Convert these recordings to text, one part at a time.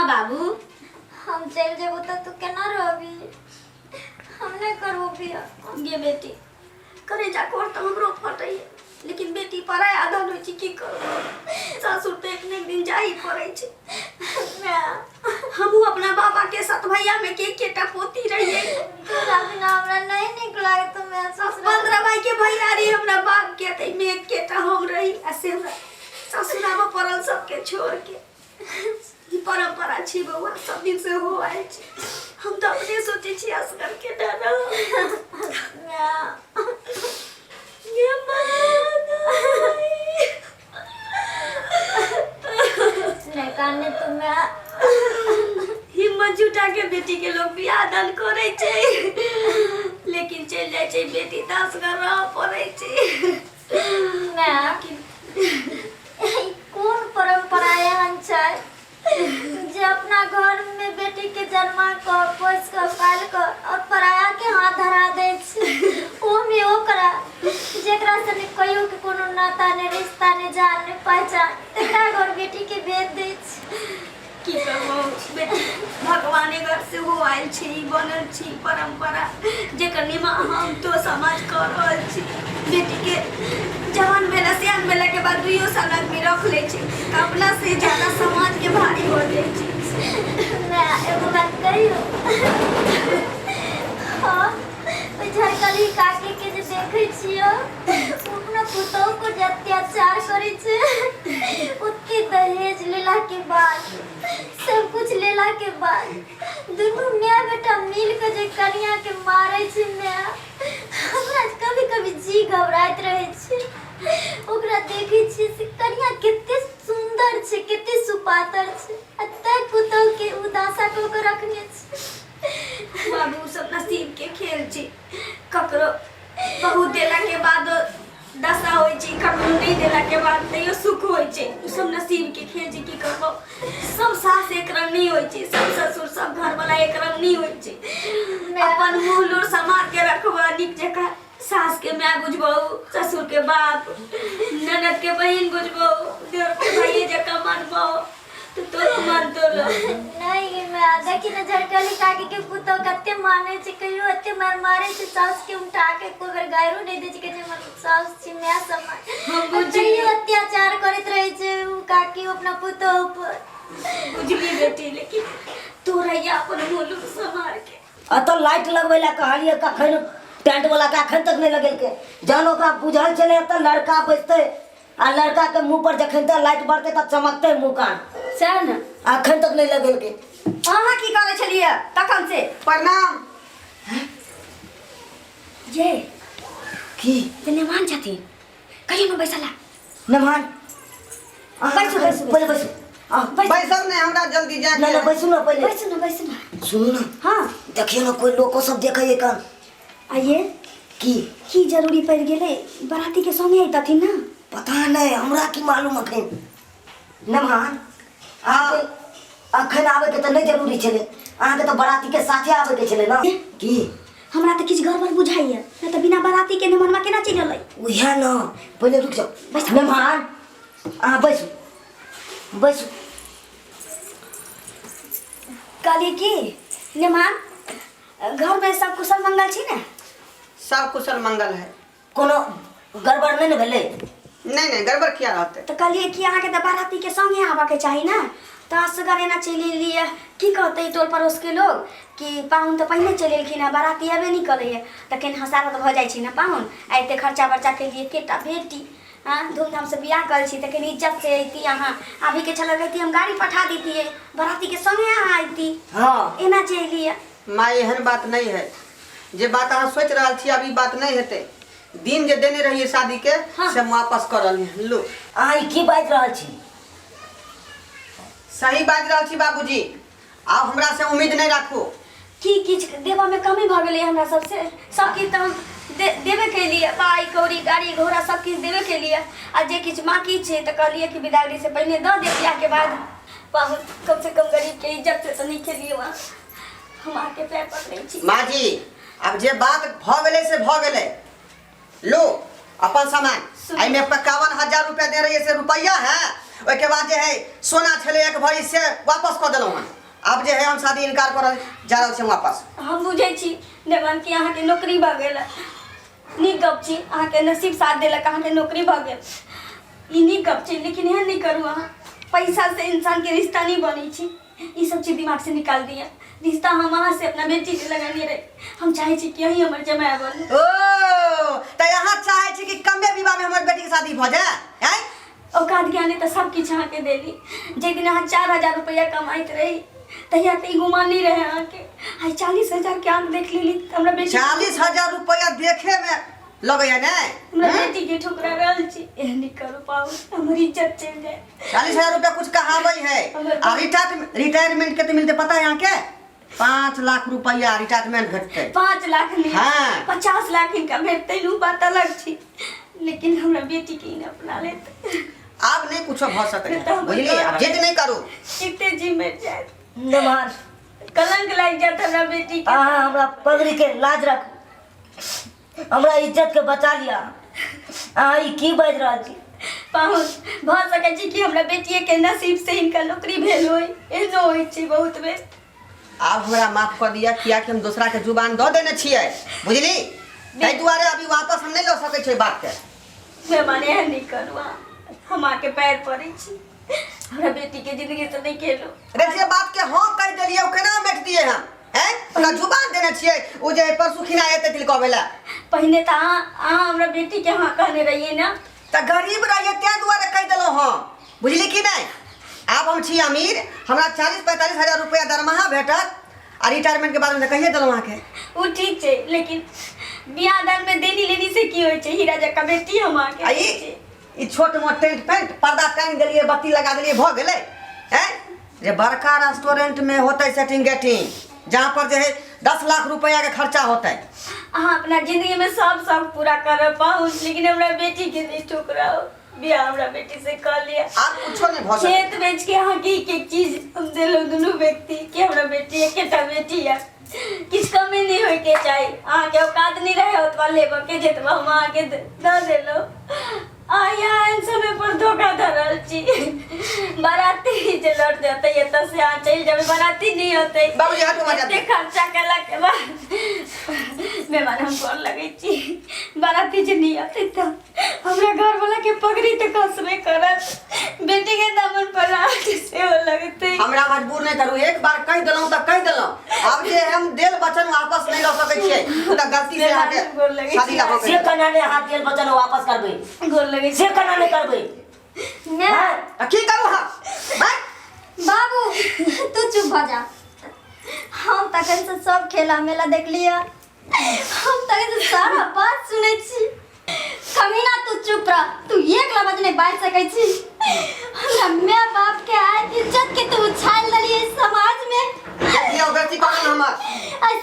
हाँ बाबू हम चल जेबो तो केना रहबी? हम नहीं करबो बिया। गे बेटी करे जा कर तो हमरो फटै लेकिन बेटी पराय आधा होइ छी की करबो सासुर तो एक न दिन जाही पड़ै छै। हमहू अपना बाबा के साथ भैया में के केटा पोती रहिए तोरा बिना हमरा नहीं निक लागे तो मैं ससुर 15 भाई के भैया रे हमरा बाप के तै में एक केटा हम रही ऐसे हमरा ससुरावा पड़ल सबके छोड़ के ई परंपरा छी बउआ सब दिन से हो आए छी। हम तो अपने सोचे छी असगर के डर ये नहीं काने तो मैं हिम्मत जुटा के बेटी के लोग बियाह दान करे छै लेकिन चल जाए छै बेटी 10 घर रह पड़े छै। मैं कौन परंपरा एहन छै जे अपना घर में बेटी के जन्मा कर पोस कर पाल कर और पराया के हाथ धरा दे छै ओ में ओकरा जेकरा से ने कहियो के कोनो नाता ने रिश्ता ने जान ने पहचान तेकरा घर बेटी के भेज दे छै। की करबो बेटी भगवाने घर से हो आयल छी बनल छी परंपरा जेकर निमा हम तो समझ कर रहल छी। बेटी के जवान भेला सियान भेला के बाद 2 साल आदमी रख ले छी अपना से ज्यादा समाज के भारी हो जाए छी। मैं एगो बात कहियो हां ओ झरकली काकी के जे देखै छियो अपना पुतौ को जे अत्याचार करै छै उतके दहेज लेला के बाद सब कुछ लेला के बाद दुनू माय बेटा मिल के जे कन्या के मारै छै मैं हमरा कभी कभी जी घबराइत रहे छै। ओकरा देखै छी से कन्या कते सुंदर छै कते सुपातर छै अत्ते पुतौ के उदासा को के रखने छै। बाबू सब नसीब के खेल छी ककरो बहुत देला के बाद दशा होई छी ककरो नहीं देला के बाद तैयो सुख होई छै सब नसीब के खेल छी की करबो सब सास एक रंग नहीं होई छै सब ससुर सब घर वाला एक रंग नहीं होई छै। अपन मुंह लूर समार के रखबा निक जका सास के माय बुझबो ससुर के बाप ननद के बहन बुझबो देवर के भाई जका मानबो तो मन तो लो नहीं मैं देखी न झरकली काकी के पुतौ कते माने छै कहियो अते मार मारे छै सास के उठा के कोई बेर गायरो नहीं दे छै के जे मन सास छी मैं समय हम बुझी कहियो अत्याचार करत रहे छै उ काकी अपना पुतौ ऊपर बुझली बेटी लेकिन तोरा या अपन मुंह समार के तो लाइट लगवेला कहलिए कखन टेंट वाला के अखन तक नहीं लगेल के जहन ओकरा बुझल चले त लड़का बचते आ लड़का के मुंह पर जखन तक लाइट बढ़ते तब चमकते मुंह कान सह न अखन तक नहीं लगेल के अहाँ की करे छलिए तखन से प्रणाम ये की तने मान छथिन कहियो न बैसला नमान बैसु बैसु पहले बैसु बैसल नहीं हमरा जल्दी जा ना बैसु ना पहले बैसु न सुनो ना हाँ देखियो ना कोई लोग सब देखे कान आइए की जरूरी पड़ गेले बराती के संगे आइतथिन ना पता नहीं हमरा की मालूम अखन नमान अखन आवे के तो नहीं जरूरी छले अहाँ के तो बराती के साथे आवे के छले ना की हमरा तो किछ गड़बड़ बुझाइए ना तो बिना बराती के नेमनमा केना चल गेलै उहे ना पहले रुक जाओ बैस नमान बैसु बैसु कहली की नेमान घर में सब कुशल मंगल छी ना सब कुशल मंगल है कोनो गड़बड़ नहीं न भेले नहीं गड़बड़ किया रहते तो कहलिए कि अहाँ के तो बराती के संगे आवा के चाहिए ना तो असगर एना चलि लिए की कहते टोल पड़ोस के लोग कि पाहुन तो पहले चल एलखिन बराती अबे नहीं करे तो केन हसारत भ जाय छी ना पाहुन आते खर्चा बर्चा के लिए केटा बेटी हाँ धूमधाम से बियाह कर छी तो इज्जत से अती अहाँ अभी के चल रहती हम गाड़ी पठा देती बराती के संगे अहाँ आती हाँ एना चलिए माँ एहन बात नहीं है जे बात अहाँ सोच रहा थी अभी बात नहीं हेते दिन जे देने रहिए शादी के हाँ। से वापस करल लो अहाँ की बाज रहल छी सही बाज रहा थी बाबूजी आप हमरा से उम्मीद नहीं रखो की किछ देवा में कमी भ गेलै हमरा सबसे सब किछ तो हम देवे के लिए पाई कौड़ी गाड़ी घोड़ा सब किछ देवे के लिए आ जे किछ बाकी छे तो कहलिए कि विदाई से पहले द दे बियाह के बाद पाहुन कम से कम गरीब के इज्जत से तो नहीं खेलिए वहाँ हम आके पैर पकड़े छी माँ जी अब जे बात भ गेले से भ गेले लो अपन सामान आई में 51,000 रुपया दे रही है से रुपया है ओइ के बाद जे है सोना छले एक भरी से वापस क देलौ हन। अब जे है हम शादी इनकार कर जा रहल छी वापस। हम बुझै छी देवान की अहाँ के नौकरी भ गेल। नीक गप छी, अहाँ के नसीब साथ देलक, अहाँ के नौकरी भ गेल। ई नीक गप छी, लेकिन एहन नहीं करू अहाँ। पैसा से इंसान के रिश्ता नहीं बनी छी। ये सब चीज दिमाग से निकाल दिया। रिश्ता हम वहाँ से अपना बेटी के लगानी रहे। हम चाहे छी कि यही हमर जमाया बन। ओ त यहाँ चाहे छी कि कमे विवाह में हमर बेटी के शादी भ जाए हैं? औकात ज्ञाने तो सब किछ अहाँ के देली। जे दिन अहाँ 4000 रुपया कमाइत रही तहिया तो गुमान नहीं रहे अहाँ के। आई 40,000 के आंक देख लेली हमरा बेटी। 40,000 रुपया देखे में लगैया ने? हमरा बेटी के ठुकरा रहल छी। एहन नहीं करू पाऊ, हमर इज्जत चल जाए। 40,000 रुपया कुछ कहावई है। आ रिटायरमेंट के तो मिलते पता है यहाँ के? 5 लाख रुपया रिटायरमेंट घटते। 5 लाख नहीं, हाँ। 50 लाख इनका भेटते नु बात अलग छी। लेकिन हमरा बेटी के न अपना लेते। अब नहीं कुछ भ सके, बुझली? जिद नहीं करू। कितने जी मर जाए, नमान कलंक लग जात हमरा बेटी के। हमरा पगड़ी के लाज रख, हमरा इज्जत के बचा लिया। ई की बाज रहल छी? पहुँच भ सके छी कि हमरा बेटिए के नसीब से इनका नौकरी भेल होई। एनो होई छी बहुत बेर। अब हमरा माफ कर दिया, किया कि हम दूसरा के जुबान दे देने छिए, बुझली? ताहि दुआरे अभी वापस हम नहीं लो सके छै बात के। मैं माने एहन नहीं करू, हम आके पैर पड़े छी। हमरा बेटी के जिंदगी से नहीं खेलो। अरे जे बात के हां कह देलिए, ओ केना बैठ दिए हम? हैं? ओकरा जुबान देने छिए, ओ जे परसु खिना एते दिल कहबेला। पहले त अहाँ हमरा बेटी के हाँ कहने रहिए ना। त गरीब रहिए ते दुआरे कह देलो हां, बुझली कि नहीं? अब हम छी अमीर, हमरा 40-45 हजार रुपया दरमाहा भेटत। आ रिटायरमेंट के बारे में कहिए देलो अहाँ के। वो ठीक छै, लेकिन बियाह दान में देनी लेनी से की होय छै? हीरा जका बेटी हम आके आई ई छोट मोट टेंट पेंट पर्दा टांग देलिए, बत्ती लगा देलिए, भ गेलै हैं? जे बड़का रेस्टोरेंट में होते सेटिंग गेटिंग, जहाँ पर जे है 10 लाख रुपया के खर्चा होते। अहाँ अपना जिंदगी में सब शौक पूरा कर पाऊ, लेकिन हमरा बेटी के नहीं ठुकराओ। बियाह हमरा बेटी से कर लिया। आप कुछो नहीं भ सके। खेत बेच के अहाँ की एक चीज हम देलो दोनों व्यक्ति कि हमरा बेटी एकेटा बेटी है। किछ कमी नहीं होय के चाहिए। अहाँ के औकात नहीं रहे ओतबा लेबो के जेतबा हम अहाँ के द देलो। आया इन समय पर धोखा धरल छी। बाराती जे लौट जाते ये त से आ चल जाबे, बाराती नहीं होते। बाबूजी हटो मत। एते खर्चा केला के बाद मेहमान हम कर लगे छी। बाराती जे नहीं आते त हमरा घर वाला के पगड़ी त कसबे करत। बेटी के दामन पर रात से हो लगते। हमरा मजबूर नहीं करू, एक बार कह देलौ त कह देलौ। अब जे हम देल वचन वापस नहीं ल सके छिए, त गलती से हटे शादी ला हो गई। से कना ने हाथ देल वचन वापस करबे, गोर लगे से कना ने करबे। मैं की करू हम? बाबू तू चुप भ जा। हम तखन से सब खेला मेला देख लिया। हम तखन से सारा बात सुने छी। कमीना तू चुप रह, तू एक लफ्ज नहीं बाज सकै छी। हमरा माय बाप के आज इज्जत के तू उछाल दलिए समाज में। ये गलती करन हमर।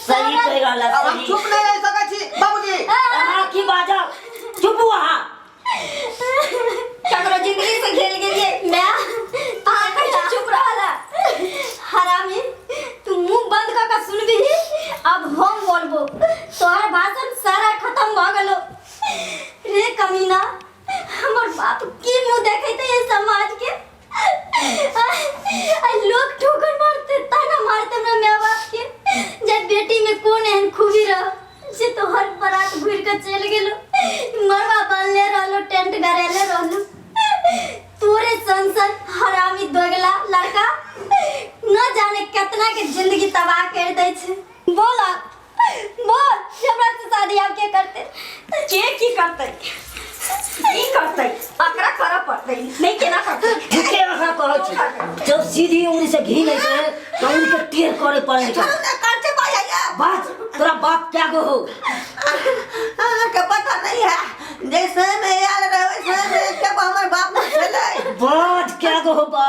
सही कह रहल अब हम सही। चुप नहीं रह सके छी बाबूजी। अहाँ की बाजा? चुप वहाँ। ककरो जिंदगी से खेल गेलिए मैं। आ चुप रहला। हरामी तू मुंह बंद क के सुनबी। अब हम बोलबो, तोहर भाषण सारा खत्म भ गेलो। रे कमीना, हमर बाप की मुंह देखैते ये समाज के। आ लोग ठोकर मारते, ताना मारते हमरा माय बाप के। जे बेटी में कोन एहन खूबी रह जे तो हर बारात घुर के चल गेलो। मरवा बनले रहलो, टेंट गरेले रहलो। तोरे संसन हरामी दोगला लड़का न जाने कितना के जिंदगी तबाह कर दे छे। बोला बोल, हमरा से शादी आप के करते? के की करते? की करते? अकरा करा पड़ते नहीं केना करते? के अहाँ कहै छी? जब सीधी उंगली से घी नहीं से तो उनके टेर करे पड़े का। करते पाया बात तोरा बाप क्या गो हो? के पता नहीं है, जैसे मैं याद रहे वैसे में के हमर बाप छले। बात क्या गो हो बा?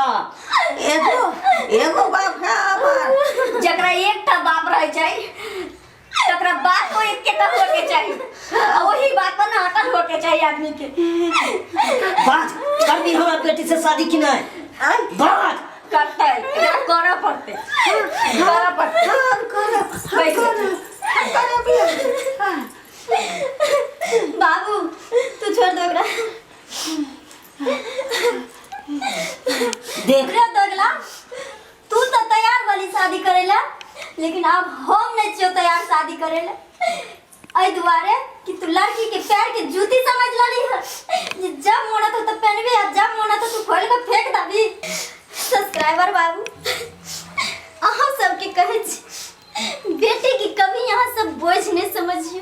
एगो बाप है हमर। जकरा एकटा बाप रह जाए तकरा बात को एक के होके चाहिए। और वही बात पर ना अटल होके चाहिए आदमी के। बात करनी हमरा बेटी से शादी की नहीं? बात करता है, करा पड़ते। करा पड़ते। बाबू तू छोड़ दो। देख। रे दोगला, तू तो तैयार वाली शादी करेला, लेकिन अब हम नहीं छियो तैयार शादी करेला। आई दुआरे कि तू लड़की के पैर के जूती समझ लाली है, जे जब मोना तो पहनबे और जब मोना तो तू खोल के फेंक दबी। सब्सक्राइबर बाबू, अहाँ सबके कहे छी बेटी की कभी यहाँ सब बोझ नहीं समझियो।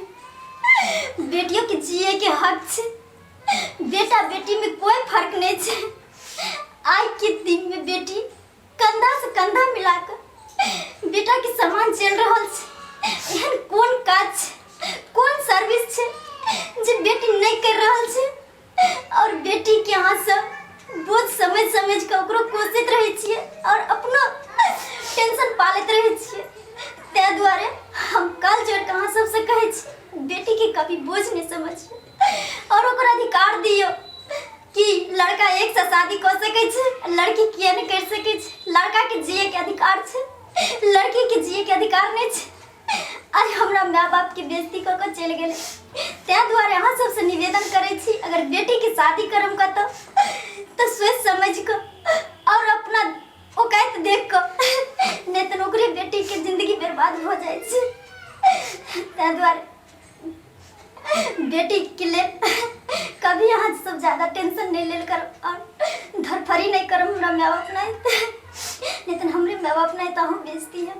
बेटियों के जिए के हक छे, बेटा बेटी में कोई फर्क नहीं छे। आज के दिन में बेटी कंधा से कंधा मिलाकर बेटा के समान चल रहा छे। एहन कौन काज छे, कौन सर्विस छे जे बेटी नहीं कर रहा छे, और बेटी के यहाँ सब बोझ समझ समझ के ओकरो कोसित रहे छिए और अपना टेंशन पालत रहे छिए। ते द्वारे हम कल जोड़ के अहाँ सबसे कहे छी बेटी के कभी बोझ नहीं समझिए और ओकर अधिकार दियो कि लड़का एक से शादी कर सके छे, लड़की किए नहीं कर सके छे। लड़का के जिए के अधिकार छे, लड़की के जिए के अधिकार नहीं छे। आज हमरा माँ बाप के बेइज्जती क के चल गेले। ते द्वारे अहाँ सबसे निवेदन करे छी अगर बेटी के शादी करम का तो सोच समझ के और अपना औकात देख के, नहीं तो ओकरे बेटी के जिंदगी बर्बाद हो जाए छे। ते द्वारे बेटी के लिए कभी यहाँ सब ज्यादा टेंशन नहीं ले कर और धरफरी नहीं करम। हमरा माँ बाप नहीं, लेकिन हमरे माँ बाप नहीं तो हम बेइज्जती है।